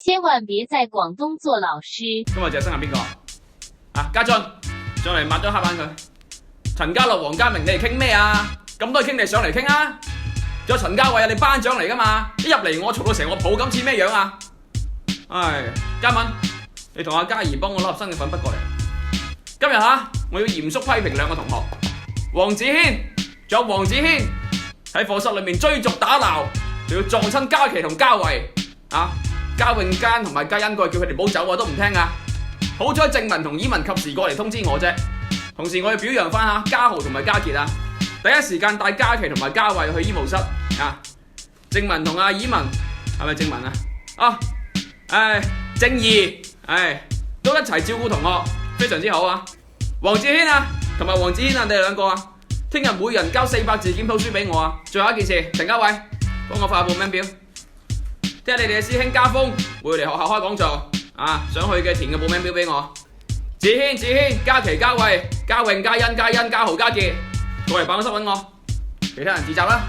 千萬別在廣東做老師。今日謝生係邊個？啊，家俊上嚟抹咗黑板佢。陳家樂、黃家明，你哋傾咩啊？咁多傾你上嚟傾啊！仲有陳家偉啊，你班長嚟噶嘛？一入嚟我嘈到成個譜咁似咩樣啊？唉，嘉敏，你同阿嘉怡幫我攞盒新嘅粉筆過嚟。今日我要嚴肅批評兩個同學，黃子軒，仲有黃子軒喺課室裏面追逐打鬧，仲要撞親嘉琪同嘉慧啊！嘉永堅同埋嘉欣過去叫佢哋唔好走啊，都唔聽啊！好彩正文同以文及時過嚟通知我啫。同時我要表揚翻嘉豪同埋嘉傑啊，第一時間帶嘉琪同埋嘉慧去醫務室啊。正文同阿以文係咪正文啊？正義都一齊照顧同學，非常之好啊！黃志軒同埋黃子軒你哋兩個聽日每人交400字檢討書俾我啊！最後一件事，陳家偉幫我發報名表，聽日你哋嘅師兄家峰會嚟學校開講座啊，想去嘅填個報名表俾我。子軒、嘉琪、嘉慧、嘉穎、嘉欣、嘉豪、嘉傑過嚟辦公室揾我，其他人自習啦。